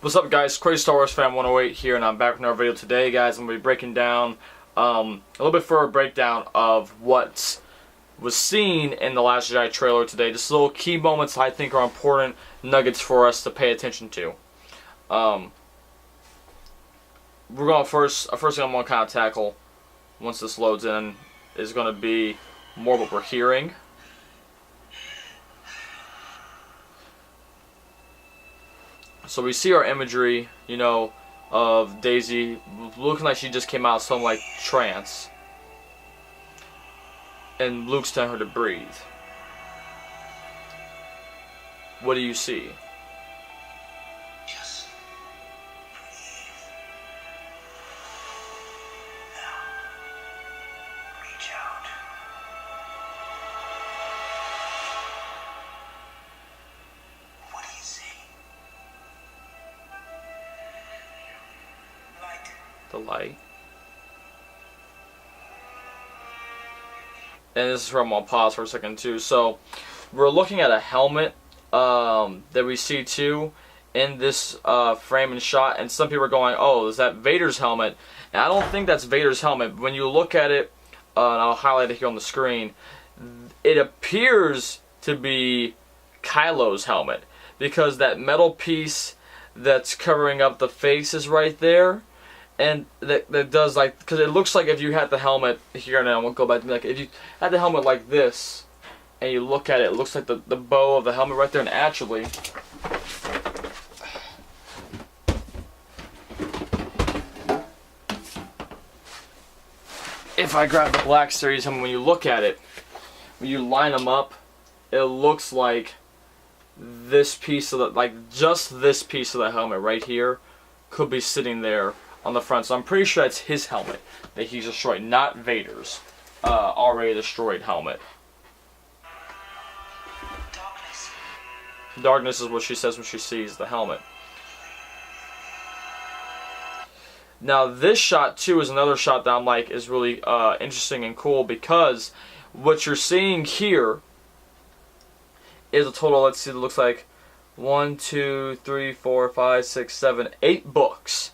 What's up, guys? Crazy Star Wars Fan 108 here, and I'm back with another video today, guys. I'm going to be breaking down a little bit further breakdown of what was seen in the Last Jedi trailer today. Just little key moments I think are important nuggets for us to pay attention to. We're going first thing I'm going to kind of tackle once this loads in is going to be more what we're hearing. So we see our imagery, you know, of Daisy looking like she just came out of some like trance. And Luke's telling her to breathe. What do you see? Just breathe. Now, reach out. What do you see? Light. The light. And this is where I'm going to pause for a second too. So, we're looking at a helmet that we see too in this frame and shot. And some people are going, oh, is that Vader's helmet? And I don't think that's Vader's helmet. When you look at it, and I'll highlight it here on the screen, it appears to be Kylo's helmet. Because that metal piece that's covering up the face is right there. And that does, like, because it looks like if you had the helmet here, and I won't go back to, like, if you had the helmet like this, and you look at it, it looks like the bow of the helmet right there, and actually, if I grab the Black Series helmet, when you look at it, when you line them up, it looks like this piece of the, like, just this piece of the helmet right here could be sitting there on the front. So I'm pretty sure that's his helmet that he's destroyed, not Vader's already destroyed helmet. Darkness. Darkness is what she says when she sees the helmet. Now this shot too is another shot that I'm like is really interesting and cool, because what you're seeing here is a total, let's see, it looks like 1, 2, 3, 4, 5, 6, 7, 8 books.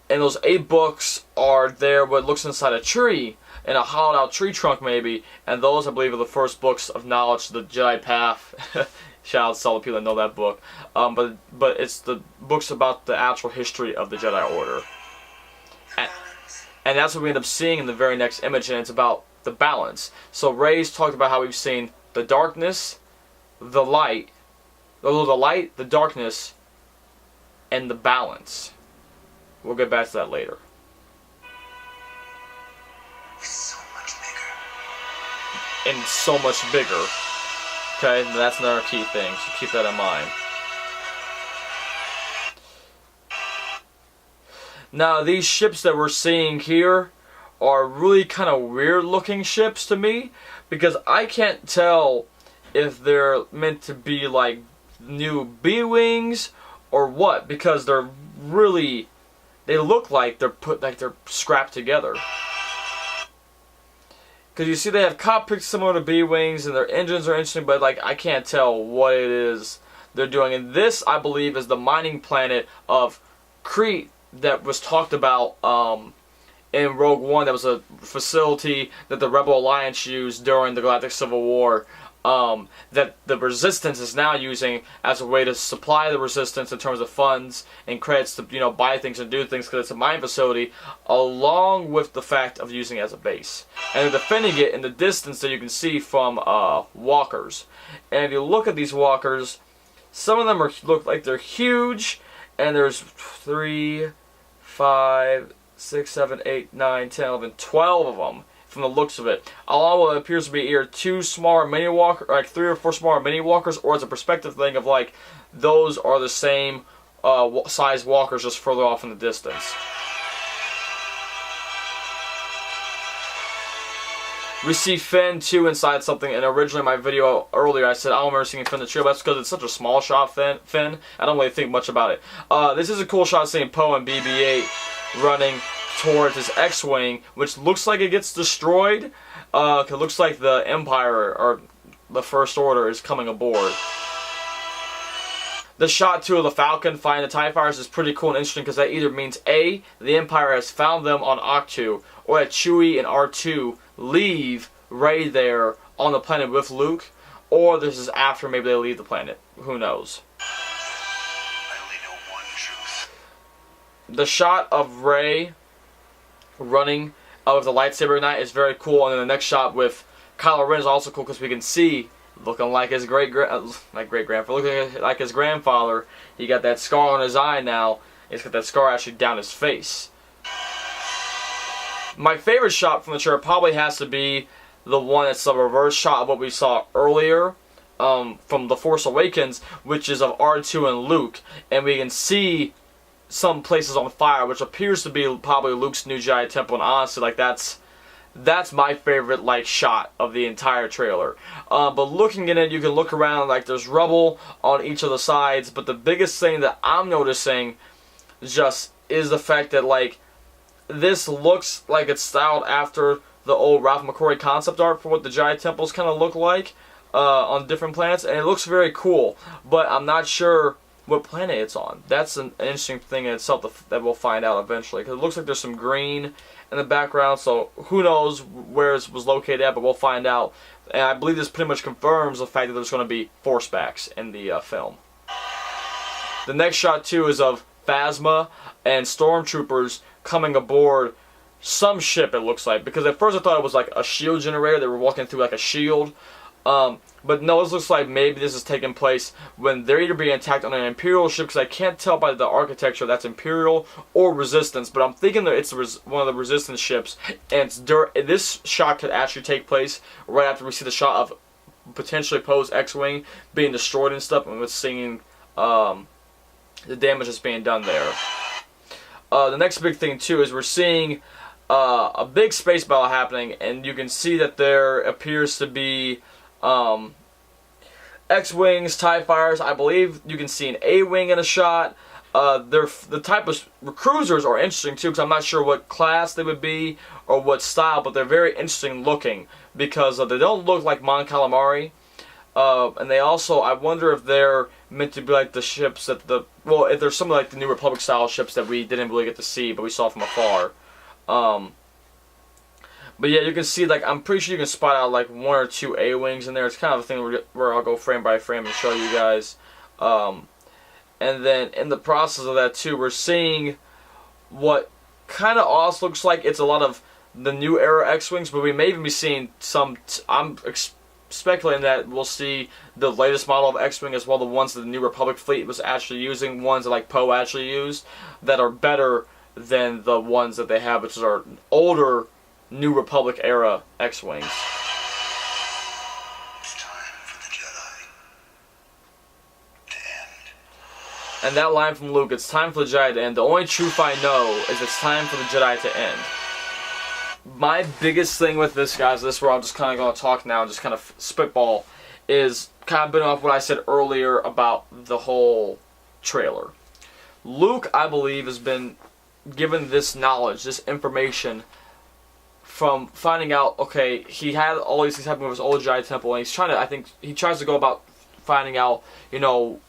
And those 8 books are there, what looks inside a tree, in a hollowed out tree trunk maybe, and those I believe are the first books of knowledge, the Jedi Path. Shout out to all the people that know that book. But it's the books about the actual history of the Jedi Order. And that's what we end up seeing in the very next image, and it's about the balance. So Rey's talked about how we've seen the darkness, the light, the darkness, and the balance. We'll get back to that later. It's so much bigger. And so much bigger. Okay, that's another key thing, so keep that in mind. Now, these ships that we're seeing here are really kind of weird looking ships to me, because I can't tell if they're meant to be like new B-Wings or what, because they're really, they look like they're scrapped together. Because you see they have cockpits similar to B-Wings, and their engines are interesting, but like I can't tell what it is they're doing. And this, I believe, is the mining planet of Crete that was talked about in Rogue One. That was a facility that the Rebel Alliance used during the Galactic Civil War. That the Resistance is now using as a way to supply the Resistance in terms of funds and credits to, you know, buy things and do things, because it's a mine facility, along with the fact of using it as a base. And they're defending it in the distance that you can see from walkers. And if you look at these walkers, some of them look like they're huge, and there's 3, 5, 6, 7, 8, 9, 10, 11, 12 of them. From the looks of it, along with what appears to be either 2 smaller mini walkers, like 3 or 4 smaller mini walkers, or it's a perspective thing of like those are the same size walkers just further off in the distance. We see Finn too inside something, and originally in my video earlier I said I don't remember seeing Finn in the trio. That's because it's such a small shot. Finn, I don't really think much about it. This is a cool shot seeing Poe and BB-8 running towards his X-Wing, which looks like it gets destroyed. It looks like the Empire, or the First Order, is coming aboard. The shot too of the Falcon finding the TIE Fighters is pretty cool and interesting because that either means A, the Empire has found them on Ahch-To, or that Chewie and R2 leave Rey there on the planet with Luke, or this is after maybe they leave the planet. Who knows? I only know one truth. The shot of Rey running with the lightsaber ignite is very cool, and then the next shot with Kylo Ren is also cool because we can see, looking like his grandfather, looking like his grandfather, he got that scar on his eye now. He's got that scar actually down his face. My favorite shot from the trailer probably has to be the one that's a reverse shot of what we saw earlier from The Force Awakens, which is of R2 and Luke, and we can see some places on fire, which appears to be probably Luke's new Jedi Temple, and honestly, like that's my favorite like shot of the entire trailer. But looking in it, you can look around, like there's rubble on each of the sides, but the biggest thing that I'm noticing just is the fact that like this looks like it's styled after the old Ralph McQuarrie concept art for what the Jedi Temples kind of look like on different planets, and it looks very cool, but I'm not sure what planet it's on. That's an interesting thing in itself that we'll find out eventually, because it looks like there's some green in the background, so who knows where it was located at, but we'll find out. And I believe this pretty much confirms the fact that there's going to be force backs in the film. The next shot too is of Phasma and stormtroopers coming aboard some ship, it looks like, because at first I thought it was like a shield generator. They were walking through like a shield. But no, this looks like maybe this is taking place when they're either being attacked on an Imperial ship, because I can't tell by the architecture that's Imperial or Resistance, but I'm thinking that it's one of the Resistance ships, and this shot could actually take place right after we see the shot of potentially Poe's X-Wing being destroyed and stuff, and we're seeing the damage that's being done there. The next big thing too is we're seeing a big space battle happening, and you can see that there appears to be X-Wings, TIE Fighters. I believe you can see an A-Wing in a shot. The type of cruisers are interesting too, because I'm not sure what class they would be or what style, but they're very interesting looking because they don't look like Mon Calamari. And they also, I wonder if they're meant to be like the ships that if there's some like the New Republic style ships that we didn't really get to see, but we saw from afar. But yeah, you can see, like, I'm pretty sure you can spot out like one or two A-Wings in there. It's kind of a thing where I'll go frame by frame and show you guys. And then in the process of that too, we're seeing what kind of also looks like it's a lot of the new era X-Wings, but we may even be seeing some, I'm speculating that we'll see the latest model of X-Wing as well, the ones that the New Republic fleet was actually using, ones that like Poe actually used, that are better than the ones that they have, which are older New Republic era X-Wings. It's time for the Jedi to end. And that line from Luke, it's time for the Jedi to end, the only truth I know is it's time for the Jedi to end. My biggest thing with this, guys, this is where I'm just kind of going to talk now and just kind of spitball, is kind of building off what I said earlier about the whole trailer. Luke, I believe, has been given this knowledge, this information, from finding out, okay, he had all these things happen with his old Jedi Temple, and he's trying to, I think, he tries to go about finding out, you know,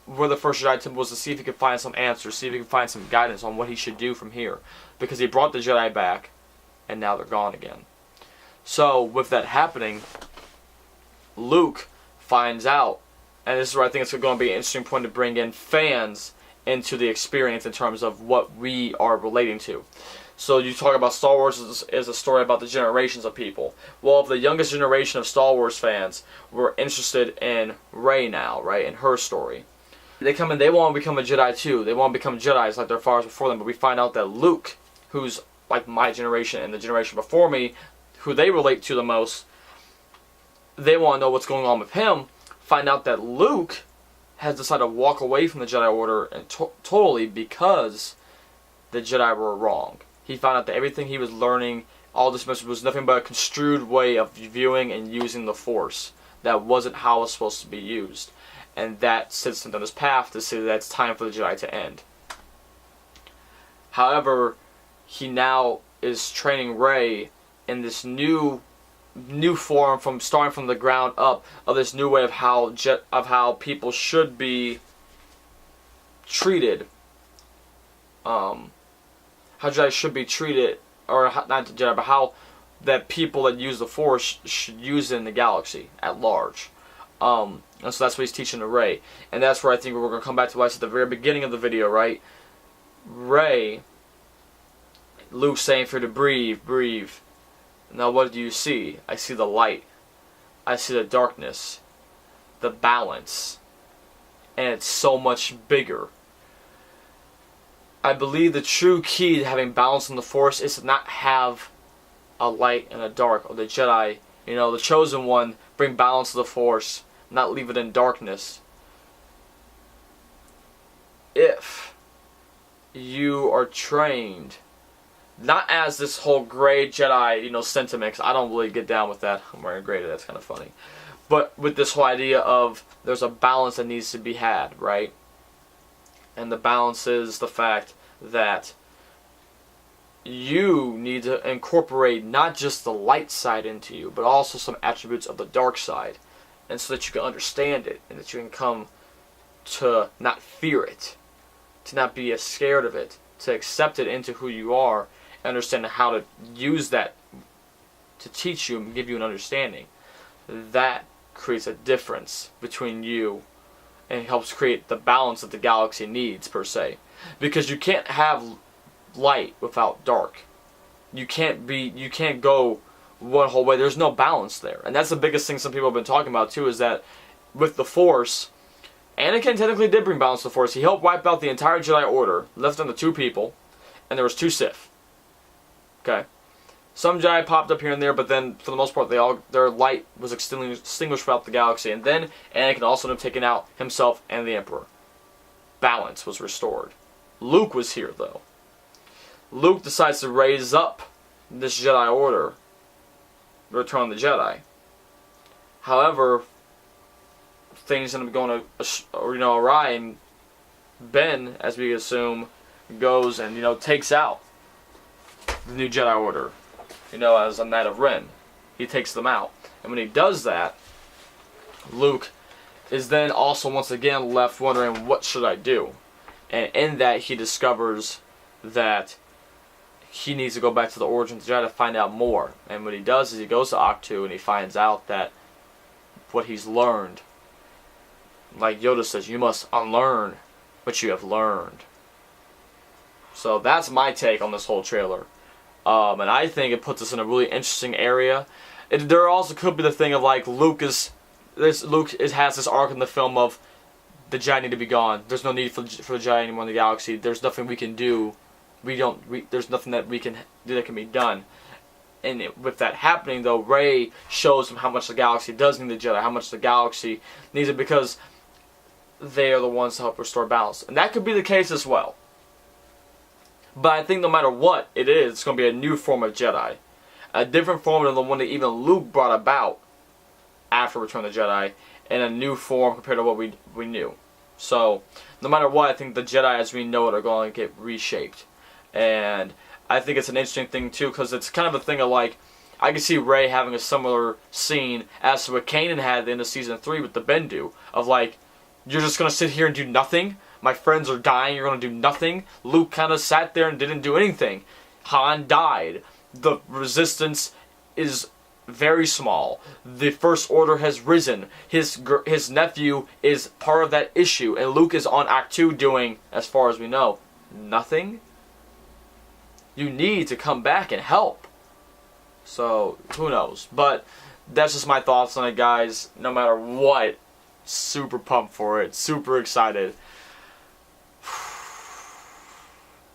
where the first Jedi Temple was, to see if he could find some answers, see if he could find some guidance on what he should do from here. Because he brought the Jedi back, and now they're gone again. So, with that happening, Luke finds out, and this is where I think it's going to be an interesting point to bring in fans into the experience in terms of what we are relating to. So you talk about Star Wars is a story about the generations of people. Well, if the youngest generation of Star Wars fans were interested in Rey now, right, in her story, they come in, they want to become a Jedi too. They want to become Jedis like their fathers before them. But we find out that Luke, who's like my generation and the generation before me, who they relate to the most, they want to know what's going on with him. Find out that Luke has decided to walk away from the Jedi Order and totally because the Jedi were wrong. He found out that everything he was learning, all this message, was nothing but a construed way of viewing and using the Force. That wasn't how it was supposed to be used. And that sets him on his path to say that it's time for the Jedi to end. However, he now is training Rey in this new form, from starting from the ground up, of this new way of how people should be treated, how Jedi should be treated, or not Jedi, but how that people that use the Force should use it in the galaxy at large. And so that's what he's teaching to Rey. And that's where I think we're going to come back to what I said at the very beginning of the video, right? Rey, Luke saying for her to breathe, breathe. Now what do you see? I see the light. I see the darkness. The balance. And it's so much bigger. I believe the true key to having balance in the Force is to not have a light and a dark. Or the Jedi, you know, the chosen one, bring balance to the Force, not leave it in darkness. If you are trained, not as this whole gray Jedi, you know, sentiment, 'cause I don't really get down with that. I'm wearing gray, that's kind of funny. But with this whole idea of there's a balance that needs to be had, right? And the balance is the fact that you need to incorporate not just the light side into you, but also some attributes of the dark side. And so that you can understand it, and that you can come to not fear it, to not be as scared of it, to accept it into who you are, and understand how to use that to teach you and give you an understanding. That creates a difference between you, and helps create the balance that the galaxy needs, per se. Because you can't have light without dark. You can't go one whole way. There's no balance there. And that's the biggest thing some people have been talking about too, is that with the Force, Anakin technically did bring balance to the Force. He helped wipe out the entire Jedi Order, left them to 2 people, and there was 2 Sith. Okay. Some Jedi popped up here and there, but then for the most part, their light was extinguished throughout the galaxy. And then Anakin also ended up taking out himself and the Emperor. Balance was restored. Luke was here, though. Luke decides to raise up this Jedi Order, Return of the Jedi. However, things end up going awry, and Ben, as we assume, goes and takes out the new Jedi Order. As a Knight of Ren. He takes them out. And when he does that, Luke is then also once again left wondering, what should I do? And in that, he discovers that he needs to go back to the origins of the Jedi to find out more. And what he does is he goes to Ahch-To and he finds out that what he's learned, like Yoda says, you must unlearn what you have learned. So that's my take on this whole trailer. And I think it puts us in a really interesting area. There also could be the thing of like Luke has this arc in the film of the Jedi need to be gone. There's no need for the Jedi anymore in the galaxy. There's nothing we can do. There's nothing that we can do that can be done. And with that happening, though, Rey shows him how much the galaxy does need the Jedi, how much the galaxy needs it, because they are the ones to help restore balance. And that could be the case as well. But I think no matter what it is, it's going to be a new form of Jedi. A different form than the one that even Luke brought about after Return of the Jedi. And a new form compared to what we knew. So, no matter what, I think the Jedi as we know it are going to get reshaped. And I think it's an interesting thing too, because it's kind of a thing of like, I can see Rey having a similar scene as to what Kanan had at the end of Season 3 with the Bendu. Of like, you're just going to sit here and do nothing? My friends are dying, you're going to do nothing? Luke kind of sat there and didn't do anything. Han died. The resistance is very small. The First Order has risen. His nephew is part of that issue. And Luke is on Ahch-To doing, as far as we know, nothing? You need to come back and help. So, who knows? But that's just my thoughts on it, guys. No matter what, super pumped for it. Super excited.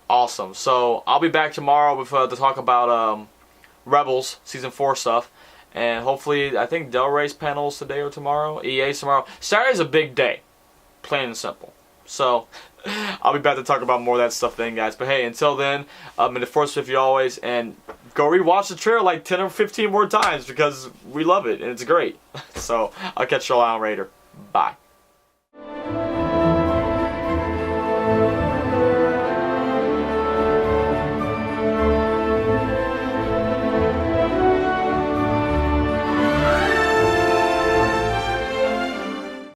Awesome. So I'll be back tomorrow with to talk about Rebels Season 4 stuff, and hopefully I think Del Rey's panels today or tomorrow. EA's tomorrow. Saturday's a big day, plain and simple. So I'll be back to talk about more of that stuff then, guys. But hey, until then, I'm in the Force with you always, and go rewatch the trailer like 10 or 15 more times because we love it and it's great. So I'll catch you all out later. Bye.